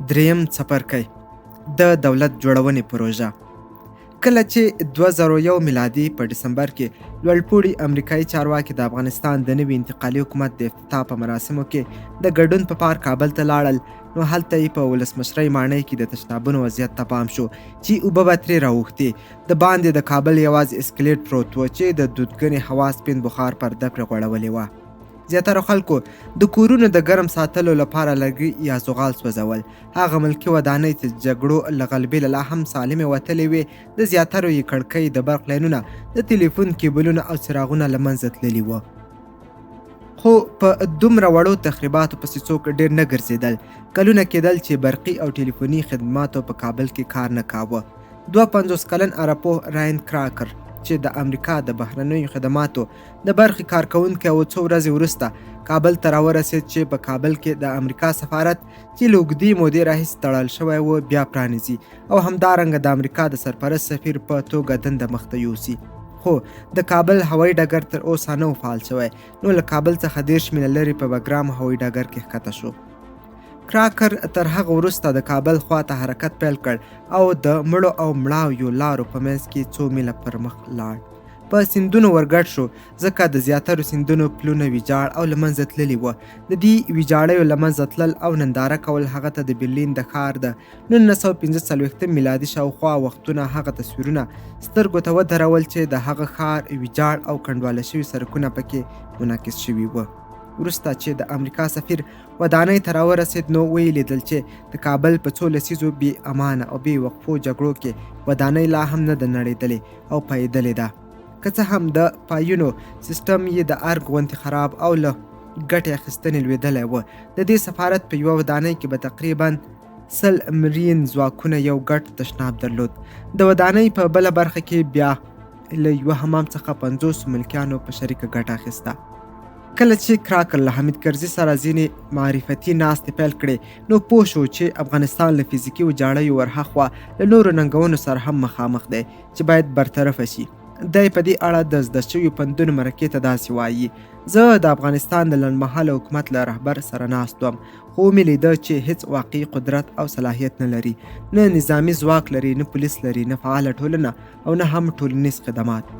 دریم څپرکی د دولت جوړونې پروژه. کله چې 2001 میلادي په ډسمبر کې لوړپوړي امریکایي چارواکي د افغانستان د نوي انتقالي حکومت د افتتاح په مراسمو کې د ګډون په پار کابل ته لاړل، نو هلته یې په ولسمشرۍ ماڼۍ کې د تشنابونو وضعیت ته پام شو چې اوبه به ترې راوښتې. د باندې د کابل یوازې اسکلیټ پروت و چې د دودګنې هوا سپین بخار پرده پرې غوړولې وه. زیاتره خلکو د کورونو د ګرم ساتلو لپاره لرګي یا زغال سوځول. هغه ملکي ودانۍ چې جګړو له غلبې لا هم سالمې وتلې وې، د زیاترو یې کړکۍ، د برق لاینونه، د تلیفون کیبلونه او څراغونه له منځه تللي وه. خو په دومره وړو تخریباتو پسې څوک ډېر نه ګرځېدل. کلونه کېدل چې برقي او ټلیفوني خدماتو په کابل کې کار نه کاوه. 52 کلن عربپوه راین کراکر چې د امریکا د بهرنیو خدماتو د برخې کارکوونکی و، څو ورځې وروسته کابل ته راورسېد چې په کابل کې د امریکا سفارت چې له اوږدې مودې راهیسې تړل شوی و بیا پرانیزي او همدارنګه د امریکا د سرپرست سفیر په توګه دنده مخته یوسي. خو د کابل هوایي ډګر تر اوسه نه و فعال شوی، نو له کابل څخه 30 میله لرې په بګرام هوایي ډګر کې ښکته شو. کراکر تر هغه وروسته د کابل خواته حرکت پیل کړ او د مړو او مړاویو لارو په منځ کې 2 میله پر مخ لاړ. په سیندونو ورګډ شو، ځکه د زیاترو سیندونو پلونه ویجاړ او له منځه تللي وه. د دې ویجاړیو له منځه تلل او ننداره کول هغه ته د برلین د ښار د 1945 میلادي شاوخوا وختونه هغه تصویرونه سترګو ته ودرول چې د هغه ښار ویجاړ او کنډواله شوي سړکونه پکې منعکس شوي وه. وروسته چې د امریکا سفیر ودانۍ ته راورسېد، نو ویې لیدل چې د کابل په څو لسیزو بې امانه او بې وقفو جګړو کې ودانۍ لا هم نه ده نړېدلې او پایېدلې ده. که څه هم د پایونو سیستم یې د ارګ غوندې خراب او له ګټې اخیستنې لوېدلی و. د دې سفارت په یوه ودانۍ کې به تقریبا 100 مرین ځواکونه یو ګډ تشناب درلود. د ودانۍ په بله برخه کې بیا له یوه حمام څخه 50 ملکیانو په شریکه ګټه اخیسته. کله چې کراکر له حمید کرزي سره ځینې معرفتي ناستې پیل کړې، نو پوه شو چې افغانستان له فزیکي ویجاړیو ورهاخوا له نورو ننګونو سره هم مخامخ دی چې باید برطرفه شي. دی په دې اړه د زده شویو پندونو مرکې ته داسې وایي: زه د افغانستان د لنډمهاله حکومت له رهبر سره ناست وم، خو مې لیده چې هیڅ واقعي قدرت او صلاحیت نه لري، نه نظامي ځواک لري، نه پولیس لري، نه فعاله ټولنه او نه هم ټولنیز خدمات.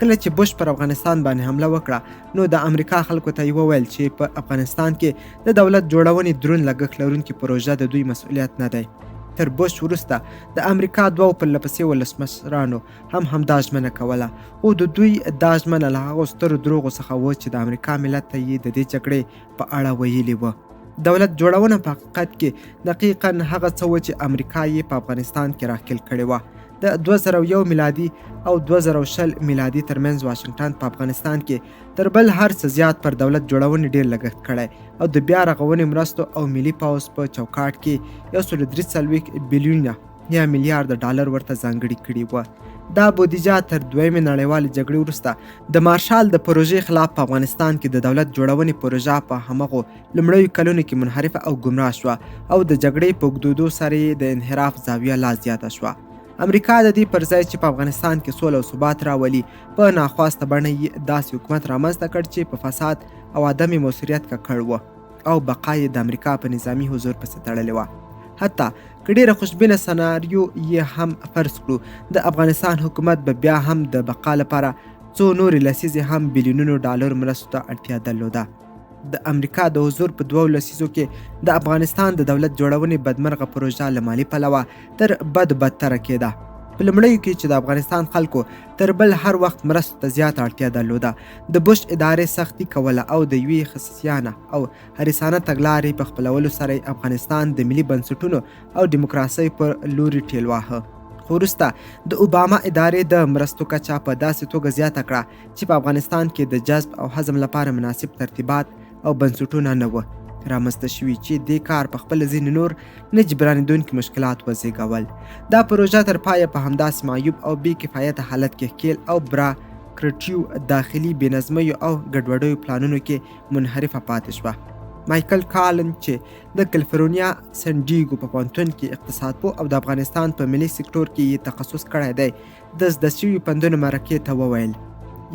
کله چې بوش پر افغانستان باندې حمله وکړه، نو د امریکا خلکو ته یې وویل چې په افغانستان کې د دولت جوړونې دروند لګښت لرونکې پروژه د دوی مسؤلیت نه دی. تر بوش وروسته د امریکا 2 پرله پسې ولسمشرانو هم همدا ژمنه کوله، خو د دوی دا ژمنه له هغو سترو دروغو څخه وه چې د امریکا ملت ته یې د دې جګړې په اړه ویلي وه. دولت جوړونه په حقیقت کې دقیقاً هغه څه وه چې امریکا یې په افغانستان کې راښکل کړې وه. د 2001 میلادي او 2020 میلادي ترمنځ واشنګټن په افغانستان کې تر بل هر څه زیات پر دولت جوړونې ډېر لګښت کړی او د بیا رغونې مرستو او ملي پوځ په چوکاټ کې 143 بلیونه یا میلیارډ ډالر ورته ځانګړي کړي وه. دا بودیجه تر دویمې نړیوالې جګړې وروسته د مارشال د پروژې خلاف په افغانستان کې د دولت جوړونې پروژه په همغو لومړیو کلونو کې منحرفه او ګمراه شوه او د جګړې په اوږدېدو سره یې د انحراف زاویه لا زیاته شوه. امریکا د دې پر ځای چې په افغانستان کې سوله او ثبات راولي، په ناخواسته بڼه یې داسې حکومت رامنځته کړ چې په فساد او عدم موثریت ککړ و او بقا یې د امریکا په نظامي حضور پسې تړلې وه. حتی که ډېره خوشبینه سناریو یې هم فرض کړو، د افغانستان حکومت به بیا هم د بقا لپاره څو نورې لسیزې هم بلیونونو ډالر مرستو ته اړتیا درلوده. د امریکا د حضور په 2 لسیزو کې د افغانستان د دولت جوړونې بدمرغه پروژه له مالي پلوه تر بدتره کېده. په لومړیو کې چې د افغانستان خلکو تر بل هر وخت مرستو ته زیاته اړتیا درلوده، د بوش ادارې سختي کوله او د یوې خصیانه او حریصانه تګلارې په خپلولو سره افغانستان د ملي بنسټونو او دیموکراسۍ پر لوري ټېل واهه. خو وروسته د اوباما ادارې د مرستو کچه په داسې توګه زیاته کړه چې په افغانستان کې د جذب او هضم لپاره مناسب ترتیبات او بنسټونه نه وه رامنځته شوي چې دې کار په خپله ځینې نور نه جبرانېدونکي مشکلات وزېږول. دا پروژه تر پایه په همداسې معیوب او بې کفایته حالت کې ښکېل او براکرټیو داخلي بې نظمیو او ګډوډیو پلانونو کې منحرفه پاتې شوه. مایکل کالن چې د کالیفورنیا سن ډیګو په پوهنتون کې اقتصاد پوه او د افغانستان په ملي سکتور کې یې تخصص کړی دی، د زده شویو پندونو مرکې ته وویل: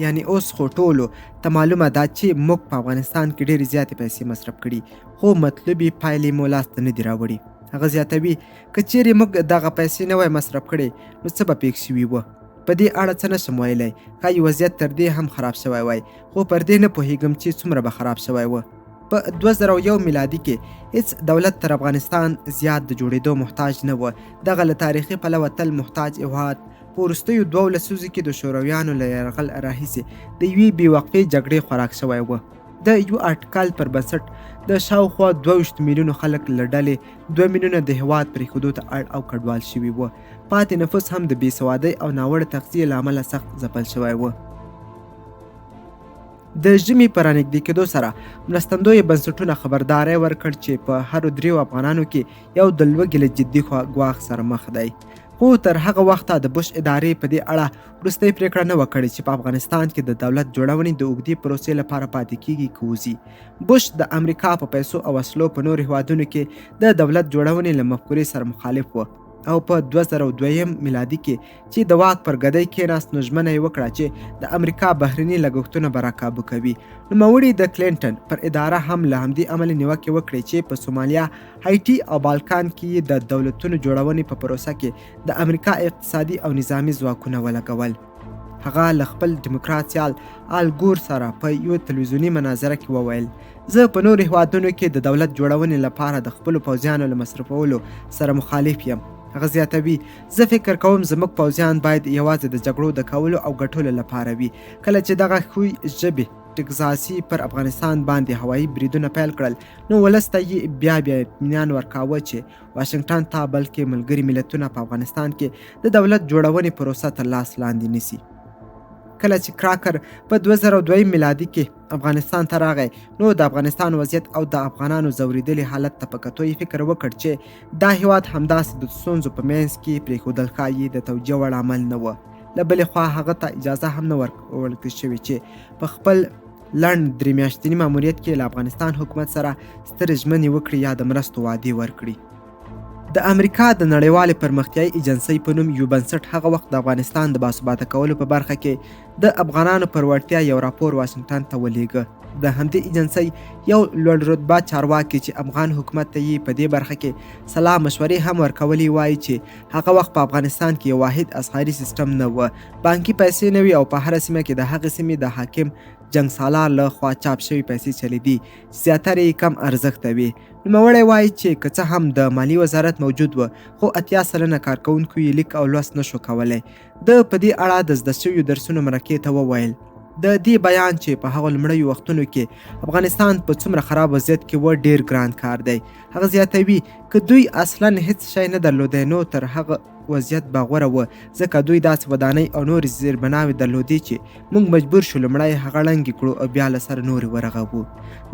یعنی اوس خو ټولو ته معلومه ده چې موږ په افغانستان کې ډېرې زیاتې پیسې مصرف کړي، خو مطلوبې پایلې مو لاسته نه دي راوړي. هغه زیاتوي که چیرې موږ دغه پیسې نه وای مصرف کړې نو څه به پیښ شوي وه. په دې اړه څه نشم ویلی، ښایي وضعیت تر دې هم خراب شوی وای، خو پر دې نه پوهېږم چې څومره به خراب شوی وه. په 2001 میلادي کې هیڅ دولت تر افغانستان زیات د جوړېدو محتاج نه و. دغه له تاریخي پلوه تل محتاج هېواد په وروستیو 2 لسیزو کې د شورویانو له یرغل راهیسې د یوې بېوقفې جګړې خوراک شوی و. د یو اټکل پر بنسټ د شاوخوا 22 میلیونو خلک له ډلې 2 میلیونه د هېواد پرېښودو ته اړ او کډوال شوي وو. پاتې نفوس هم د بېسوادۍ او ناوړه تغذیې له امله سخت ځپل شوی و. د ژمي په رانږدې کېدو سره مرستندویه بنسټونه خبرداری ورکړ چې په هرو 3 افغانانو کې یو د لوږې له جدي ګواښ سره مخ دی. خو تر هغه وخته د بوش ادارې په دې اړه وروستۍ پرېکړه نه وه کړې چې په افغانستان کې د دولت جوړونې د اوږدې پروسې لپاره پاتې کیږي که وځي. بوش د امریکا په پیسو او وسلو په نورو هېوادونو کې د دولت جوړونې له مفکورې سره مخالف و او په 2002 میلادي کې چې د واک پر ګدۍ کېناست نو ژمنه یې وکړه چې د امریکا بهرني لګښتونه به راکابو کوي. نوموړي د کلینټن پر اداره هم له همدې امله نیوکې وکړې چې په سومالیا، هایټي او بالکان کې د دولتونو جوړونې په پروسه کې د امریکا اقتصادي او نظامي ځواکونه ولګول. هغه له خپل ډیموکرات سیال آل ګور سره په یو تلویزیوني مناظره کې وویل، زه په نورو هېوادونو کې د دولت جوړونې لپاره د خپلو پوځیانو له مصرفولو سره مخالف یم. هغه زیاتوي، زه فکر کوم زموږ پوځیان باید یوازې د جګړو د کولو او ګټلو لپاره وي. کله چې دغه ښوی ژبې ټکزاسي پر افغانستان باندې هوایي بریدونه پیل کړل نو ولس ته یې بیا اطمینان ورکاوه چې واشنګټن ته بلکې ملګري ملتونه په افغانستان کې د دولت جوړونې پروسه تر لاس لاندې نیسي. کله چې کراکر په 2002 میلادي کې افغانستان ته راغی نو د افغانستان وضعیت او د افغانانو ځورېدلي حالت ته په کتو یې فکر وکړ چې دا هېواد همداسې د ستونزو په منځ کې پرېښودل ښایي د توجیه وړ عمل نه و. له بلې خوا هغه ته اجازه هم نه ورکړل شوې چې په خپل لنډ 3 میاشتني ماموریت کې له افغانستان حکومت سره سترې ژمنې وکړي یا د مرستو وعدې ورکړي. د امریکا د نړیوالې پرمختیایي ایجنسۍ په نوم یو بنسټ هغه وخت د افغانستان د باثباته کولو په برخه کې د افغانانو پر وړتیا یو راپور واشنګټن ته ولېږه. د همدې ایجنسۍ یو لوړ رتبه چارواکي چې افغان حکومت ته یې په دې برخه کې صلاح مشورې هم ورکولې وایي چې هغه وخت په افغانستان کې یو واحد اسعاري سیستم نه و، بانکي پیسې نه وي او په هره سیمه کې د هغې سیمې د حاکم جنګ سالار له خوا چاپ شوي پیسې چلیدي، زیاتره یې کم ارزښته وي. نوموړی وایي چې که څه هم د مالیې وزارت موجود و خو 80 سلنه کارکوونکو یې لیک او لوست نشو کولی. د په دې اړه د زده شویو درسونو مرکې ته وویل، د دې بیان چې په هغو لومړیو وختونو کې افغانستان په څومره خراب وضعیت کې و ډیر ګران کار دی. هغه زیاتوي که دوی اصلا هیڅ شی نه درلودی نو تر هغه وضعیت به غوره و، ځکه دوی داسې ودانۍ او نورې زیربناوې درلودې چې موږ مجبور شو لومړی هغه ړنګې کړو او بیا له سره نورې ورغوو.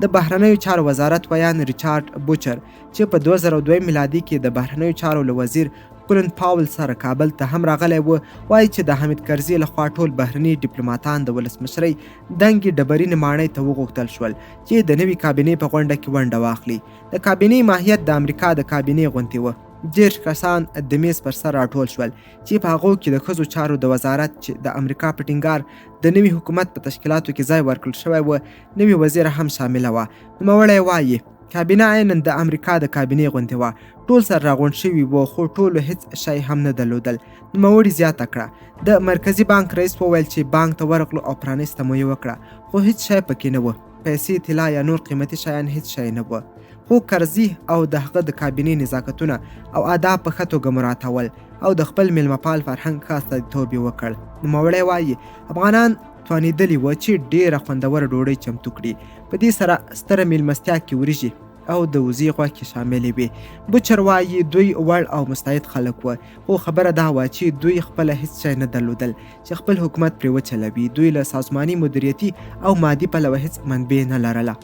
د بهرنیو چارو وزارت ویان ریچارډ بوچر چې په 2002 میلادي کې د بهرنیو چارو له وزیر کولن پاول سره کابل ته هم راغلی و، وایي چې د حامد کرزي لخوا ټول بهرني ډیپلوماتان د ولسمشرۍ دنګې ډبرینې ماڼۍ ته وغوښتل شول چې د نوې کابینې په غونډه کې ونډه واخلي. د کابینې ماهیت د امریکا د کابینې غوندې وه. 10 کسان د میز پر سر راټول شول چې په هغو کې د ښځو چارو د وزارت چې د امریکا په ټینګار د نوي حکومت په تشکیلاتو کې ځای ورکړل شوی و، نوي وزیره هم شامله وه. نوموړی وایي کابینه عیناً د امریکا د کابینې غوندې وه، ټول سره راغونډ شوي وو خو ټولو هیڅ شی هم نه درلودل. نوموړي زیاته کړه، د مرکزي بانک رئیس وویل چې بانک ته ورغلو او پرانیسته مو یې وکړه خو هیڅ شی پکې نه و، پیسې، طلا یا نور قیمتي شیان هیڅ شی نه و. خو کرزي او د هغه د کابینې نزاکتونه او آداب په ښه توګه مراعاتول او د خپل میلمهپال فرهنګ ښه استازیتوب یې وکړ. نوموړی وایي افغانان توانېدلي وه چې ډېره خوندوره ډوډۍ چمتو کړي. په دې سره ستره میلمستیا کې وریژې او د وزې غوښې شاملې وې. بوچر وایي دوی وړ او مستعد خلک وه خو خبره دا وه چې دوی خپله هیڅ شی نه درلودل چې خپل حکومت پرې وچلوي. دوی له سازماني مدیریتي او مادي پلوه هیڅ منبع نه لرله.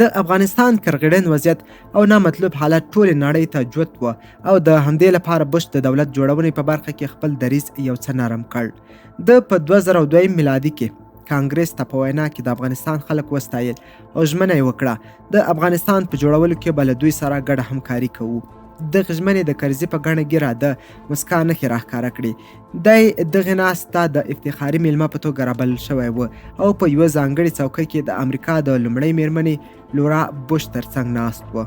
د افغانستان کرغېړن وضعیت او نامطلوب حالت ټولې نړۍ ته جوت و او د همدې لپاره بوش د دولت جوړونې په برخه کې خپل دریځ یو څه نرم کړ. د په 2002 میلادي کې کانګرس ته په وینا کې د افغانستان خلک وستایل او ژمنه یې وکړه د افغانستان په جوړولو کې به له دوی سره ګډه همکاري کوو. دغه ژمنې د کرزي په ګڼه ګیره د مسکا نښې راښکاره کړې. دی دغې ناستې ته د افتخاري میلمه په توګه رابلل شوی و او په یوه ځانګړې څوکۍ کې د امریکا د لومړۍ میرمنې لورا بوش ترڅنګ ناست و.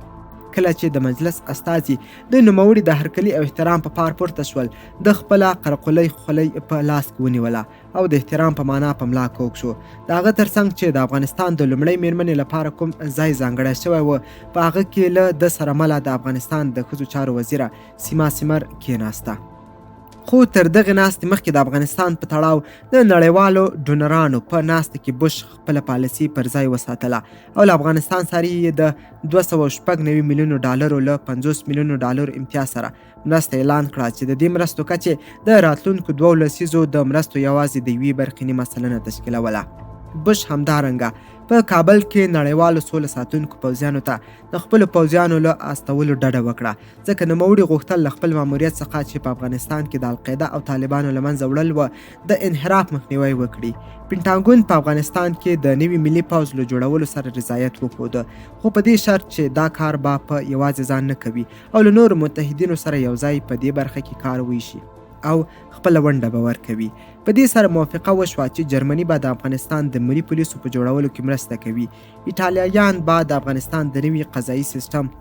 کله چې د مجلس استازي د نوموړي د هرکلي او احترام په پار پورته شول، د خپله قرقلۍ خولۍ په لاس کې ونیوله او د احترام په معنا په ملا کوږ شو. د هغه ترڅنګ چې د افغانستان د لومړۍ میرمنې لپاره کوم ځای ځانګړی شوی و، په هغه کې له ده سره مله د افغانستان د ښځو چارو وزیره سیما سمر کېناسته. خو تر دغې ناستې مخکې د افغانستان په تړاو د نړیوالو ډونرانو په ناسته کې بوش خپله پالیسي پر ځای وساتله او له افغانستان سره یې د 296 میلیونو ډالرو له 50 میلیونو ډالرو امتیاز سره مرسته اعلان کړه چې د دې مرستو کچې د راتلونکو 2 لسیزو د مرستو یوازې د یوې برخې نیمه سلنه تشکیلوله. بوش همدارنګه په کابل کې نړیوالو سوله ساتونکو پوځیانو ته د خپلو پوځیانو له استولو ډډه وکړه، ځکه نوموړي غوښتل له خپل ماموریت څخه چې په افغانستان کې د القاعده او طالبانو له منځه وړل و د انحراف مخنیوی وکړي. پینټاګون په افغانستان کې د نوي ملي پوځ له جوړولو سره رضایت وښوده، خو په دې شرط چې دا کار به په یوازې ځان نه کوي او له نورو متحدینو سره یو ځای په دې برخه کې کار وشي او خپله ونډه به ورکوي. په دې سره موافقه وشوه چې جرمني به د افغانستان د ملي پولیسو په جوړولو کې مرسته کوي، ایټالیایان به د افغانستان د نوي قضایي سیستم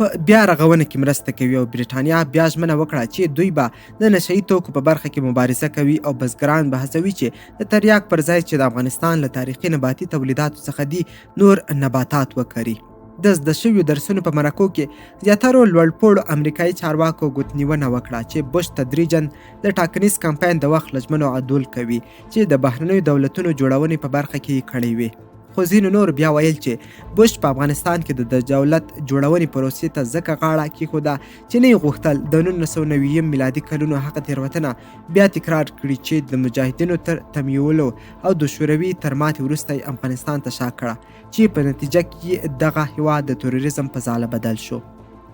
په بیا رغونه کې مرسته کوي او بریټانیا بیا ژمنه وکړه چې دوی به د نشهیي توکو په برخه کې مبارزه کوي او بزګران به هڅوي چې د تریاک پر ځای چې د افغانستان له تاریخي نباتي تولیداتو څخه دي نور نباتات وکري. د زده شویو درسونو په مرکو کې زیاترو لوړپوړو امریکایي چارواکو ګوتنیونه وکړه چې بوش تدریجاً د ټاکنیز کمپاین د وخت له ژمنو عدول کوي چې د بهرنیو دولتونو جوړونې په برخه کې یې کړې وي. خو ځینو نور بیا ویل چې بوش په افغانستان کې د دولت جوړونې پروسې ته ځکه غاړه کېښوده چې نه یې غوښتل د 1990 میلادي کلونو هغه تېروتنه بیا تکرار کړي چې د مجاهدینو تر تمیولو او د شوروي تر ماتې وروسته یې افغانستان ته شا کړه چې په نتیجه کې دغه هیواد د تروریزم په ځاله بدل شو.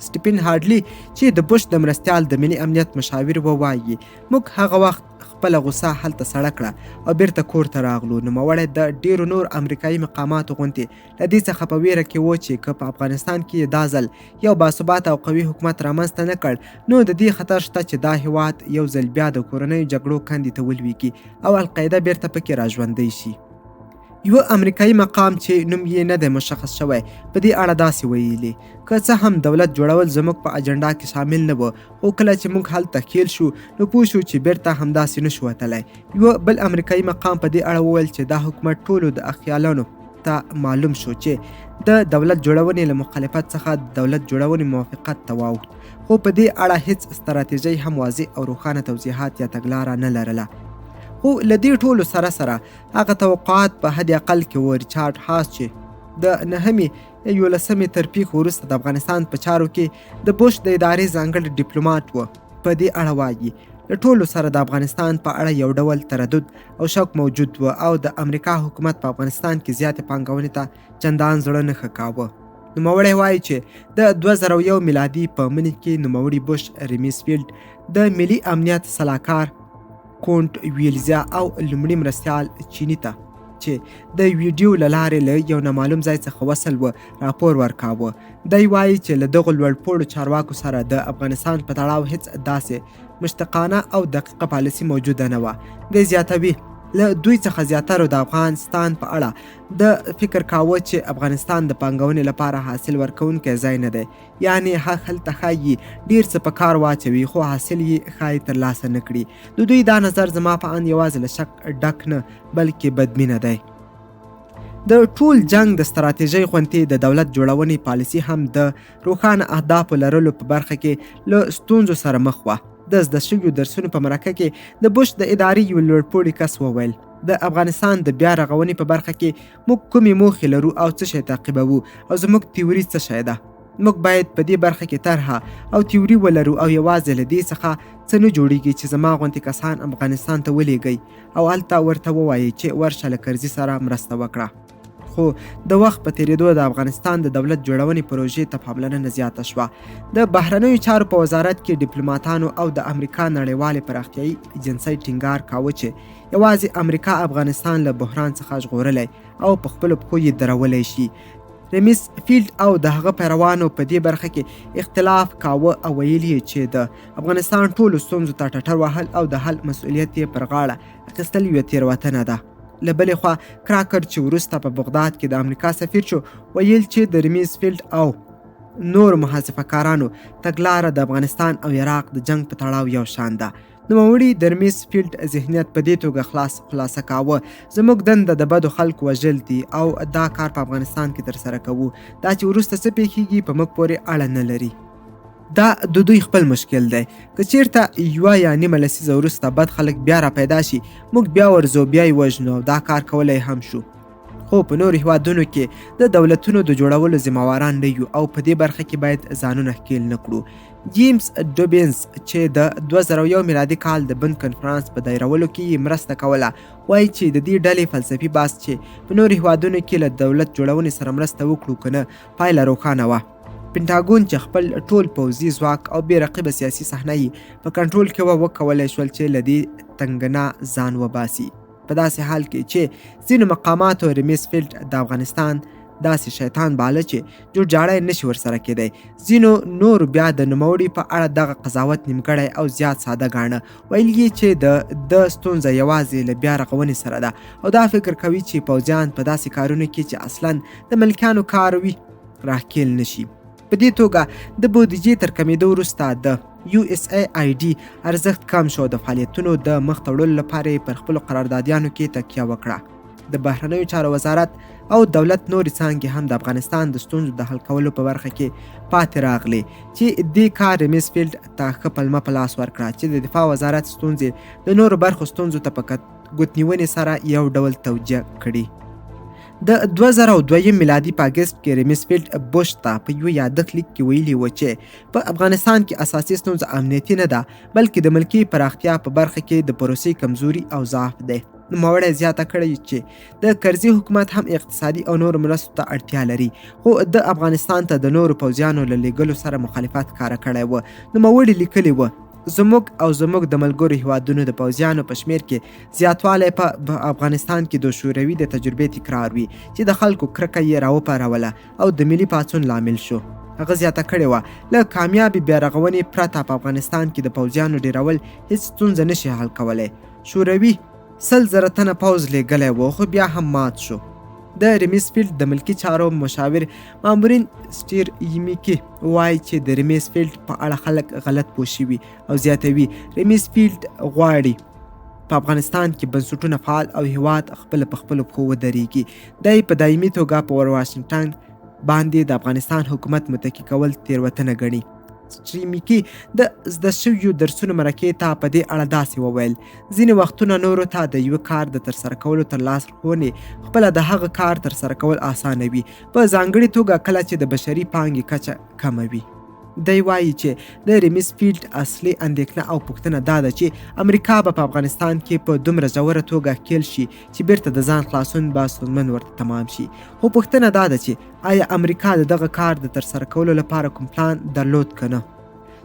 سټیفن هارډلي چې د بوش د مرستیال د ملي امنیت مشاور و وایي موږ هغه وخت خپله غوسه هلته سړه کړه او بیرته کور ته راغلو. نوموړی د ډیرو نور امریکایي مقاماتو غوندې له دې څخه په ویره کې و چې که په افغانستان کې دا ځل یو باثباته او قوي حکومت رامنځته نه کړ نو د دې خطر شته چې دا هیواد یو ځل بیا د کورنیو جګړو کندې ته ولویږي او القاعده بیرته پکې راژوندی شي. یو امریکایي مقام چې نوم یې نه دی مشخص شوی په دې اړه داسې ویلي که څه هم دولت جوړول زموږ په اجنډا کې شامل نه و، خو کله چې موږ هلته ښکېل شو نو پوه شو چې بیرته همداسې نشو وتلی. یو بل امریکایي مقام په دې اړه وویل چې دا حکومت ټولو د اخیالانو ته معلوم شو چې د دولت جوړونې له مخالفت څخه د دولت جوړونې موافقت ته واوښت، خو په دې اړه هیڅ ستراتیژۍ هم واضح او روښانه توضیحات یا تګلاره نه لرله. خو له دې ټولو سره سره هغه توقعات په حد اقل کې و. ریچارډ هاس چې د 9/11 تر پیښو وروسته د افغانستان په چارو کې د بوش د ادارې ځانګړی ډیپلوماټ و، په دې اړه وایي له ټولو سره د افغانستان په اړه یو ډول تردد او شک موجود و او د امریکا حکومت په افغانستان کې زیاتې پانګونې ته چندان زړه نه ښه کاوه. نوموړی وایي چې د 2001 میلادي په مني کې نوموړي بوش ریمیسفیلډ د ملي امنیت سلاکار کونټ ویلزیا او لومړي مرستیال چیني ته چې د ویډیو له لارې له یو نامعلوم ځای څخه وصل و راپور ورکاوه. دی وایي چې له دغو لوړپوړو چارواکو سره د افغانستان په تړاو هیڅ داسې مشتقانه او دقیقه پالیسي موجوده نه وه. دی زیاتوي له دوی څخه زیاترو د افغانستان په اړه د فکر کاوه چې افغانستان د پانګونې لپاره حاصل ورکوونکی ځای نه دی، یعنی هلته ښایي ډیر څه په کار واچوي خو حاصل یې ښایي ترلاسه نه کړي. د دوی دا نظر زما په اند یوازې له شک ډک نه بلکې بدبینه دی. د ټول جنگ د ستراتیژۍ غوندې د دولت جوړونې پالیسي هم د روښانه اهدافو لرلو په برخه کې له ستونزو سره مخ وه. د زده شویو درسونو په مرکه کې د بوش د ادارې یو لوړپوړي کس وویل د افغانستان د بیا رغونې په برخه کې موږ کومې موخې لرو او څه شی تعقیبوو او زموږ تیوري څه شی ده. موږ باید په دې برخه کې طرحه او تیوري ولرو او یوازې له دې څخه څه نه جوړیږي چې زما غوندې کسان افغانستان ته ولیږئ او هلته ورته ووایي چې ورشه له کرزي سره مرسته وکړه. خو د وخت په تیریدو د افغانستان د دولت جوړونې پروژې ته پاملرنه زیاته شوه. د بهرنیو چارو په وزارت کې ډیپلوماتانو او د امریکا نړیوالې پراختیایي ایجنسۍ ټینګار کاوه چې یوازې امریکا افغانستان له بحران څخه ژغورلی او په خپلو پښو یې درولی شي. ریمیس فیلډ او د هغه پیروانو په دې برخه کې اختلاف کاوه او ویل یې چې د افغانستان ټولو ستونزو ته ټټر وهل او د حل مسؤلیت یې پر غاړه اخیستل یوه تېروتنه ده. له بلې خوا کراکر چې وروسته په بغداد کې د امریکا سفیر شو ویل چې د ریمیس فیلډ او نور محاسفه کارانو تګلاره د افغانستان او عراق د جنگ په تړاو یو شان ده. نوموړي د رمیز فیلډ ذهنیت په دې توګه خلاصه کاوه: زموږ دنده د بدو خلکو وژل دي او دا کار په افغانستان کې ترسره کوو. دا چې وروسته څه پیښیږي په موږ پورې اړه نه لري. دا د دوی خپل مشکل دی. که چیرته یوه یا نیمه لسیزه وروسته بد خلک بیا را پیدا شي، موږ بیا ورځو، بیا یې وژنو. دا کار کولی هم شو، خو په نورو هیوادونو کې د دولتونو د جوړولو ذمهواران نه یو او په دې برخه کې باید ځانونه ښکیل نه کړو. جیمز ډوبینز چې د 2001 میلادي کال د بن کنفرانس په دایرولو کې یې مرسته کوله، وایي چې د دې ډلې فلسفي بحث چې په نورو هیوادونو کې له دولت جوړونې سره مرسته وکړو که نه، پایله روښانه وه. پنټاګون چې خپل ټول پوځي ځواک او بې رقیبه سیاسي صحنه یې په کنټرول کې وه، وکولی شول چې له دې تنګنا ځان وباسي. په داسې حال کې چې ځینو مقاماتو رمیز فیلډ د افغانستان داسې شیطان باله چې جوړجاړی نشي ورسره کېدی. ځینو نور بیا د نوموړي په اړه دغه قضاوت نیمګړی او زیات ساده ګاڼه. ویل یې چې د ستونزه یوازې له بیا رغونې سره ده او دا فکر کوي چې پوځیان په داسې کارونو کې چې اصلاً د ملکیانو کار وي راښکیل نشي. په دې توګه د بودیجې تر کمیدو وروسته د USAID ارزښت کم شو. د فعالیتونو د مخ ته وړلو لپاره یې پر خپلو قراردادیانو کې تکیه وکړه. د بهرنیو چارو وزارت او دولت نورې څانګې هم د افغانستان د ستونزو د حل کولو په برخه کې پاتې راغلي چې دې کار رمیز فیلډ ته ښه پلمه په لاس ورکړه چې د دفاع وزارت ستونزې د نورو برخو ستونزو ته په ګوتنیونې سره یو ډول توجیه کړي. د 2002 میلادي په اګست کې رمیز فیلډ بوش ته په یو یادښت لیک کې ویلي و چې په افغانستان کې اساسي ستونزه امنیتي نه ده، بلکې د ملکي پراختیا په برخه کې د پروسې کمزوري او ضعف دی. نوموړی زیاته کړې چې د کرزي حکومت هم اقتصادي او نورو مرستو ته اړتیا لري، خو د افغانستان ته د نورو پوځیانو له لیږلو سره مخالفت ښکاره کړی و. نوموړي لیکلي و: زموږ د ملګرو هیوادونو د پوځیانو په شمیر کې زیاتوالی په افغانستان کې د شوروي د تجربې تکرار وي چې د خلکو کرکه یې راوپاروله او د ملي پاڅون لامل شو. هغه زیاته کړې وه: له کامیابې بیا رغونې پرته په افغانستان کې د پوځیانو ډیرول هیڅ ستونزه نشي حل کولی. شوروي 100,000 تنه پوځ لیږلی و، خو بیا هم مات شو. د رمیز فیلډ د ملکي چارو مشاور مامورین سټیر یمیکي وایي چې د رمیز فیلډ په اړه خلک غلط پوه شوي او زیاتوي. رمیز فیلډ غواړي په افغانستان کې بنسټونه فعال او هیواد خپل په خپلو پښو ودرېږي. دی په دایمي توګه په واشنګټن باندې د افغانستان حکومت متکي کول تېروتنه ګڼي. سټریمیکي د زده شویو درسونو مرکې ته په دې اړه داسې وویل: ځینې وختونه نورو ته د یوه کار د ترسره کولو تر لاسرښوونې خپله د هغه کار ترسره کول اسانه وي، په ځانګړې توګه کله چې د بشري پانګې کچه کمه وي. دی وایي چې د رمیز فیلډ اصلي اندېښنه او پوښتنه دا ده چې امریکا به په افغانستان کې په دومره ژوره توګه ښکیل شي چې بیرته د ځان خلاصون به ستونزمن ورته تمام شي. خو پوښتنه دا ده چې آیا امریکا د دغه کار د ترسره کولو لپاره کوم پلان درلود که نه؟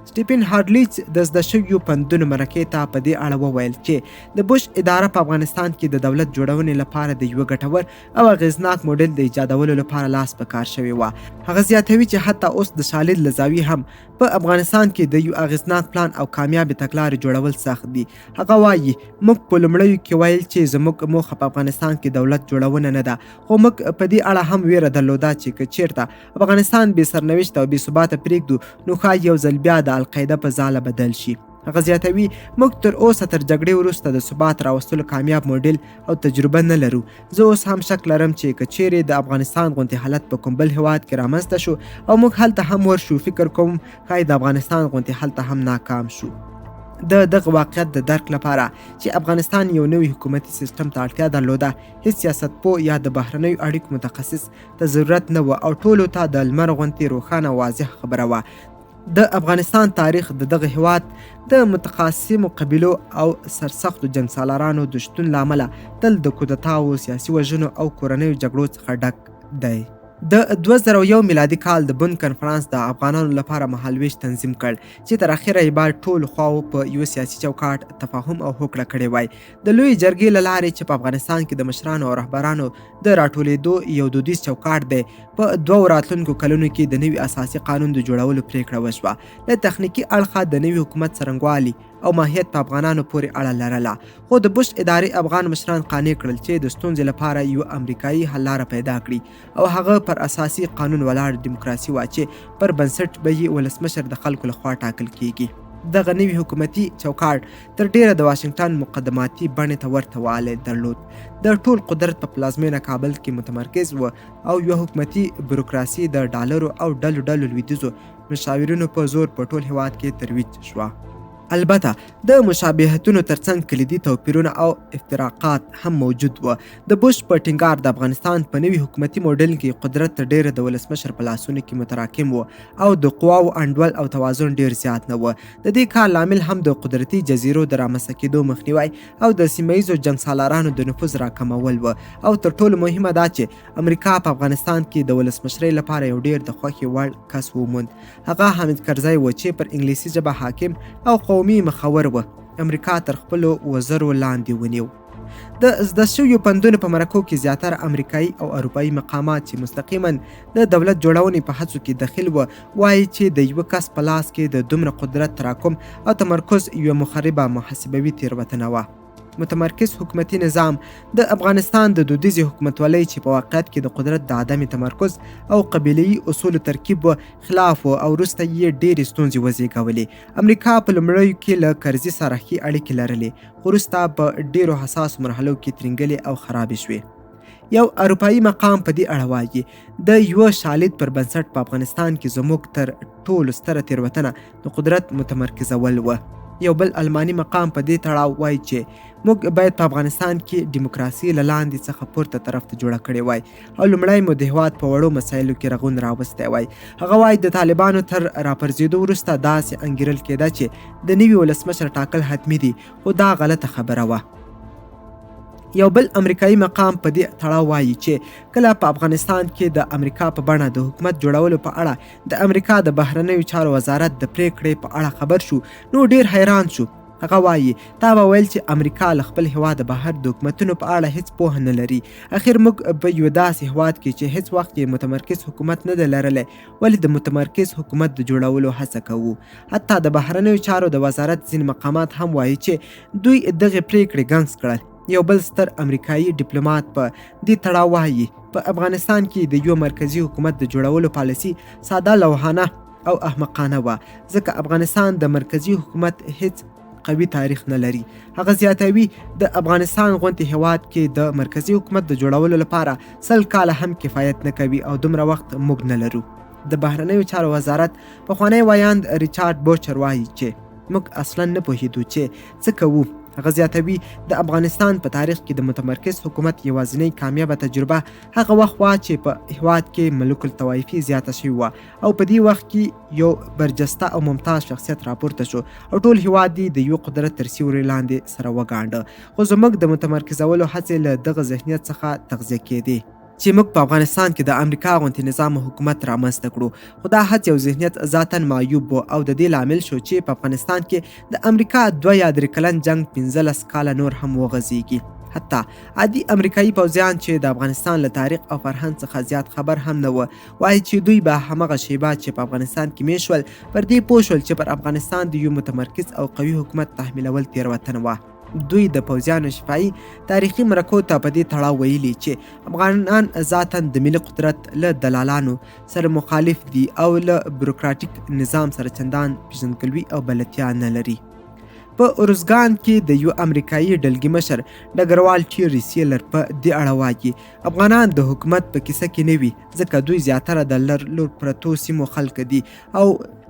سټیفن هارلیچ د زده شویو پندونو مرکې ته په دې اړه وویل چې د بوش اداره په افغانستان کې د دولت جوړونې لپاره د یوه ګټور او اغیزناک موډل د ایجادولو لپاره لاس په کار شوې وه. هغه زیاتوي چې حتی اوس د شالید له زاویې هم په افغانستان کې د یو اغیزناک پلان او کامیابې تګلارې جوړول سخت دي. هغه وایي: موږ په لومړیو کې ویل چې زموږ موخه په افغانستان کې دولت جوړونه نه ده، خو موږ په دې اړه هم ویره درلوده چې که چیرته افغانستان بې سرنوشته او بې ثباته پرېږدو نو ښایي یو ځل بیا د القاعده په ځاله بدل شي. هغه زیاتوي: موږ تر اوسه تر جګړې وروسته د ثبات راوستلو کامیاب موډل او تجربه نه لرو. زه اوس هم شک لرم چې که چیرې د افغانستان غوندې حالت په کوم بل هیواد کې رامنځته شو او موږ هلته هم ورشو، فکر کوم ښایي د افغانستان غوندې هلته هم ناکام شو. د دغه واقعیت د درک لپاره چې افغانستان یو نوی حکومتي سیستم ته اړتیا درلوده، هیڅ سیاستپوه یا د بهرنیو اړیکو متخصص ته ضرورت نه و او ټولو ته د لمر غوندې روښانه واضح خبره وه. د افغانستان تاریخ د دغه هیواد د متقاسمو قبیلو او سرسختو جنګ سالارانو د شتون له امله تل د کودتاو، سیاسي وژنو او کورنیو جګړو څخه ډک دی. د 2001 میلادي کال د بن کنفرانس د افغانانو لپاره مهالویش تنظیم کړ چې تر اخره یې باید ټولو خواو په یو سیاسي چوکاټ تفاهم او هوکړه کړې وای. د لوی جرګې له لارې چې په افغانستان کې د مشرانو او رهبرانو د راټولېدو یو دودیز چوکاټ دی، په 2 راتلونکو کلونو کې د نوي اساسي قانون د جوړولو پریکړه وشوه. له تخنیکي اړخه د نوي حکومت څرنګوالي او ماهیت په افغانانو پورې اړه لرله، خو د بوش ادارې افغان مشران قانع کړل چې د ستونزې لپاره یو امریکایي حل لاره پیدا کړي او هغه پر اساسي قانون ولاړ دیموکراسي وه چې پر بنسټ به یې ولسمشر د خلکو لخوا ټاکل کیږي. دغه نوي حکومتي چوکاټ تر ډیره د واشنګټن مقدماتي بڼې ته ورته والی درلود. د ټول قدرت په پلازمینه کابل کې متمرکز و او یو حکومتي بروکراسي د ډالرو او ډلو لویدیځو مشاورینو په زور په ټول هیواد کې ترویج شوه. البته د مشابهتونو ترڅنګ کلیدي توپیرونه او افتراقات هم موجود و. د بوش په ټینګار د افغانستان په نوي حکومتي موډل کې قدرت تر ډیره د ولسمشر په لاسونو کې متراکم و او د قواو انډول او توازن ډیر زیات نه و. د دې کار لامل هم د قدرتي جزیرو د رامنځته کېدو مخنیوی او د سیمه ییزو جنګسالارانو د نفوذ راکمول و او تر ټولو مهمه دا چې امریکا په افغانستان کې د ولسمشرۍ لپاره یو ډیر د خوښې وړ کس وموند. هغه حامد کرزی و چې پر انګلیسي ژبه حاکم او قومي مخور و. امریکا تر خپلو وزرو لاندې ونیو. د زده شویو پندونو په مرکو کې زیاتره امریکایي او اروپایي مقامات چې مستقیما د دولت جوړونې په هڅو کې دخیل و وایي چې د یوه کس په لاس کې د دومره قدرت تراکم او تمرکز یوه مخربه محاسبوي تېروتنه وه. متمرکز حکومتي نظام د افغانستان د دودیزې حکومتولۍ چې په واقعیت کې د قدرت د عدم تمرکز او قبیله‌یي اصولو ترکیب و خلاف و او وروسته یې ډېرې ستونزې وزېږولې. امریکا په لومړیو کې له کرزي سره ښې اړیکې لرلې، خو وروسته په ډېرو حساسو مرحلو کې ترینګلې او خرابې شوې. یو اروپایي مقام په دې اړه وایي د یوه شالید پر بنسټ په افغانستان کې زموږ تر ټولو ستره تېروتنه د قدرت متمرکزول و. یو بل الماني مقام په دې تړاو وایي چې موږ باید په افغانستان کې دیموکراسي له لاندې څخه پورته طرف ته جوړه کړې وای او لومړی مو د هېواد په وړو مسایلو کې رغون راوستی وای. هغه وایي د طالبانو تر راپرځېدو وروسته داسې انګیرل کېده چې د نوي ولسمشر ټاکل حتمي دي، خو دا غلطه خبره وه. یو بل امریکایي مقام په دې تړاو وایي چې کله په افغانستان کې د امریکا په بڼه د حکومت جوړولو په اړه د امریکا د بهرنیو چارو وزارت د پریکړې په اړه خبر شو نو ډیر حیران شو. هغه وایي تا به ویل چې امریکا له خپل هیواده بهر د حکومتونو په اړه هیڅ پوهه نه لري. اخر موږ په یو داسې هیواد کې چې هیڅ وخت یې متمرکز حکومت نه دی لرلی ولې د متمرکز حکومت د جوړولو هڅه کوو. حتی د بهرنیو چارو د وزارت ځینې مقامات هم وایي چې دوی دغې پریکړې ګنګس کړل. یو بل ستر امریکایي ډیپلومات په دې تړاو وایي په افغانستان کې د یو مرکزي حکومت د جوړولو پالیسي ساده لوحانه او احمقانه وه ځکه افغانستان د مرکزي حکومت هیڅ قوي تاریخ نه لري. هغه زیاتوي د افغانستان غونډې هیواد کې د مرکزي حکومت د جوړولو لپاره 100 کاله هم کفایت نه کوي او دومره وخت موږ نه لرو. د بهرنیو چارو وزارت پخوانی وایاند ریچارډ بوچر وایي چې موږ اصلا نه پوهېدو چې څه کوو. هغه زیاتوي د افغانستان په تاریخ کې د متمرکز حکومت یوازینۍ کامیابه تجربه هغه وخت وه چې په هیواد کې ملوک الطوایفي زیاته شوې وه او په دې وخت کې یو برجسته او ممتاز شخصیت راپورته شو او ټول هیواد یې د یو قدرت تر سیوري لاندې سره وګاڼډه. خو زموږ د متمرکزولو هڅې له دغه ذهنیت څخه تغذیه کېدې چې موږ په افغانستان کې د امریکا غوندې نظام حکومت رامنځته کړو. خو دا هڅې او ذهنیت ذاتاً معیوب و او د دې لامل شو چې په افغانستان کې د امریکا 2 یا 3 کلن جنګ 15 کاله نور هم وغځېږي. حتی عادي امریکایي پوځیان چې د افغانستان له تاریخ او فرهنګ څخه زیات خبر هم نه و وایي چې دوی به همغه شیبه چې په افغانستان کې میشت ول پر دې پوه شول چې پر افغانستان د یو متمرکز او قوي حکومت تحمیلول تېروتنه وه. دوی د پوځیانو شفاهي تاریخي مرکو ته په دې تړاو ویلي چې افغانان ذاتاً د ملي قدرت له دلالانو سره مخالف دي او له بروکراټیک نظام سره چندان پیژندګلوي او بلدتیا نه لري. په ارزګان کې د یو امریکایي ډلګي مشر ډګروال ټي ریسیلر په دې اړه وایي افغانان د حکومت په کیسه کې نه وي ځکه دوی زیاتره د لر پرتو سیمو خلک دي. او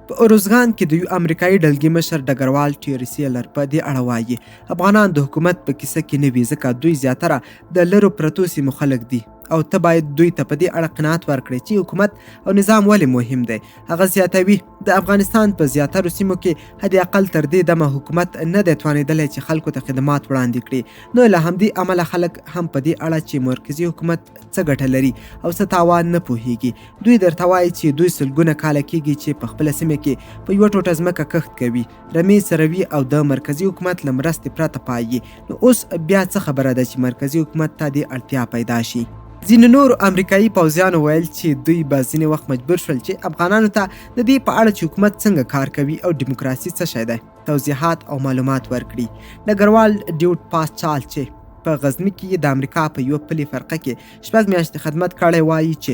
په ارزګان کې د یو امریکایي ډلګي مشر ډګروال ټي ریسیلر په دې اړه وایي افغانان د حکومت په کیسه کې نه وي ځکه دوی زیاتره د لرو پرتو سیمو خلک دي او ته باید دوی ته په دې اړه قناعت ورکړې چې حکومت او نظام ولې مهم دی. هغه زیاتوي د افغانستان په زیاترو سیمو کې حد اقل تر دې دمه حکومت نه دی توانېدلی چې خلکو ته خدمات وړاندې کړي. نو له همدې امله خلک هم په دې اړه چې مرکزي حکومت څه ګټه لري او څه تاوان نه پوهیږي. دوی درته وایي چې دوی سلګونه کاله کېږي چې په خپله سیمه کې په یوه ټوټه ځمکه کښت کوي، رمې څروي او د مرکزي حکومت له مرستې پرته پایي. نو اوس بیا څه خبره ده چې مرکزي حکومت ته دې اړتیا پیدا شي. ځینې نورو امریکایي پوځیانو ویل چې دوی به ځینې وخت مجبور شول چې افغانانو ته د دې په اړه اړه چې حکومت څنګه کار کوي او دیموکراسي څه شی دی توضیحات او معلومات ورکړي. ډګروال ډیوډ پاسچال چې په غزني کې د امریکا په یوه پلي فرقه کې 6 میاشتې خدمت کړی وایي چې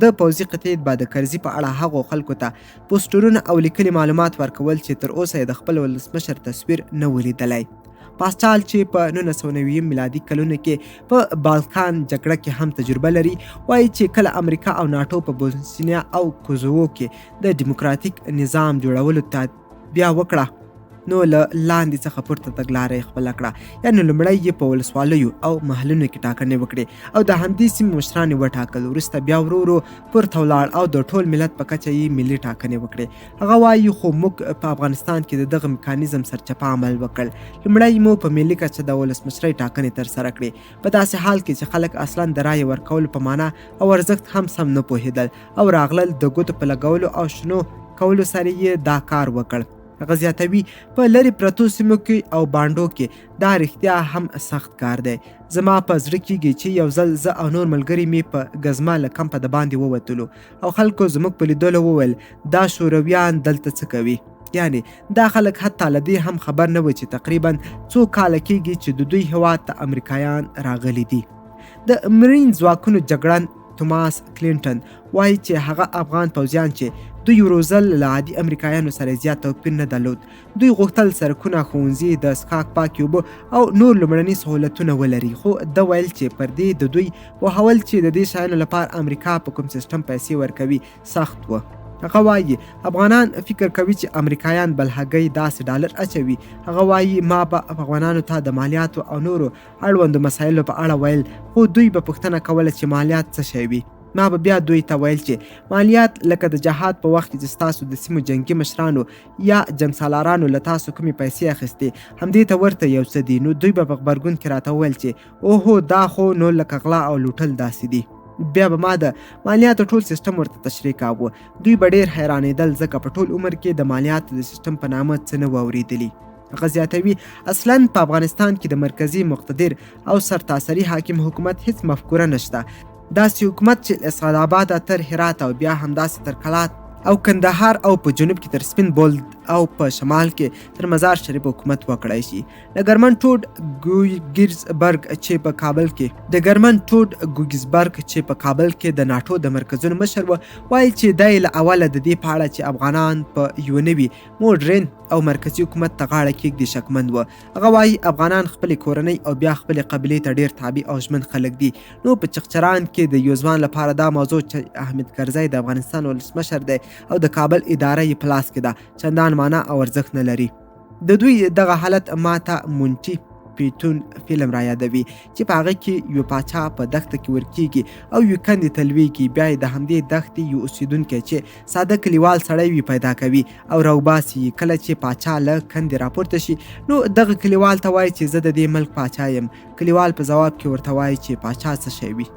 د پوځي قطعې د کرزي په اړه هغو خلکو ته پوسټرونه او لیکلي معلومات ورکول چې تر اوسه یې د خپل ولسمشر تصویر نه و لیدلی. پاسچال چې په 1990 میلادي کلونو کې په بالکان جګړه کې هم تجربه لري وایي چې کله امریکا او ناټو په بوسنیا او کوزوو کې د دیموکراتیک نظام جوړولو تابیا وکړه نو له لاندې څخه پورته تګلاره یې خپله کړه، یعنې لومړی یې په ولسوالیو او محلونو کې ټاکنې وکړې او د همدې سیمې مشران یې وټاکل. وروسته بیا ورو ورو پورته ولاړ او د ټول ملت په کچه یې ملي ټاکنې وکړې. هغه وایي خو موږ په افغانستان کې د دغه میکانیزم سرچپه عمل وکړ. لومړی مو په ملي کچه د ولسمشرۍ ټاکنې ترسره کړې، په داسې حال کې چې خلک اصلا د رایې ورکولو په معنا او ارزښت هم سم نه پوهېدل او راغلل د ګوتو په لګولو او شنو کولو سره یې دا کار وکړ. هغه زیاتوي په لرې پرتو سیمو کې او بانډو کې دا رښتیا هم سخت کار دی. زما په زړه کېږي چې یو ځل زه او نور ملګري مې په ګزمه له کمپه د باندې ووتلو او خلکو زموږ په لیدلو وویل دا شورویان دلته څه کوي. یعنې دا خلک حتی له دې هم خبر نه و چې تقریبا څو کاله کېږي چې د دوی هېواد ته امریکایان راغلي دي. د مرین ځواکونو جګړن توماس کلینټن وایي چې هغه افغان پوځیان چې دوی روزل له عادي امریکایانو سره زیات توپیر نه درلود. دوی غوښتل سړکونه، ښوونځي، د څښاک پاکې اوبه او نور لومړني سهولتونه ولري، خو ده ویل چې پر دې د دوی پوهول چې د دې شیانو لپاره امریکا په کوم سیستم پیسې ورکوي سخت و. هغه وایي افغانان فکر کوي چې امریکایان بلهګۍ داسې ډالر اچوي. هغه وایي ما به افغانانو ته د مالیاتو او نورو اړوندو مسایلو په اړه ویل، خو دوی به پوښتنه کوله چې مالیات څه شی وي. ما به بیا دوی ته ویل چې مالیات لکه د جهاد په وخت کې چې ستاسو د سیمو جنګي مشرانو یا جنګسالارانو له تاسو کومې پیسې اخیستې همدې ته ورته یو څه دي. نو دوی به په غبرګون کې راته ویل چې اوهو دا خو نو لکه غلا او لوټل داسې دي. بیا به ما د مالیاتو ټول سیستم ورته تشریح کاوه. دوی به ډېر حیرانېدل ځکه په ټول عمر کې د مالیاتو د سیستم په نامه څه نه و اورېدلي. هغه زیاتوي اصلا په افغانستان کې د مرکزي مقتدر او سرتاسري حاکم حکومت هیڅ مفکوره نشته. داسې حکومت چې له اسعد آباده تر هرات او بیا همداسې تر کلات او کندهار او په جنوب کې تر سپین بولد او په شمال کې تر مزار شریف حکومت وکړای شي. د ګرمن ټوډ ګوګزبرګ چې په کابل کې د ناټو د مرکزونو مشر و وایي چې دی له اوله د دې په اړه چې افغانان په یوه نوي موډرن او مرکزي حکومت ته غاړه کېږدي شکمند و. هغه وایي افغانان خپلې کورنۍ او بیا خپلې قبیلې ته ډېر تابع او ژمن خلک دي. نو په چغچران کې د یو ځوان لپاره دا موضوع چې احمد کرزی د افغانستان ولسمشر دی او د کابل اداره یې په لاس کې ده چندان معنا او ارزښت نه لري. د دوی دغه حالت ماته مونټي پیټون فلم را یادوي چې په هغه کې یو پاچا په دښته کې ورکیږي او یو کندې ته لویږي، بیا یې د همدې دښتې یو اوسیدونکی چې ساده کلیوال سړی وي پیدا کوي او راوباسي. کله چې پاچا له کندې راپورته شي نو دغه کلیوال ته وایي چې زه د دې ملک پاچا یم. کلیوال په ځواب کې ورته وایي چې پاچا څه شی وي.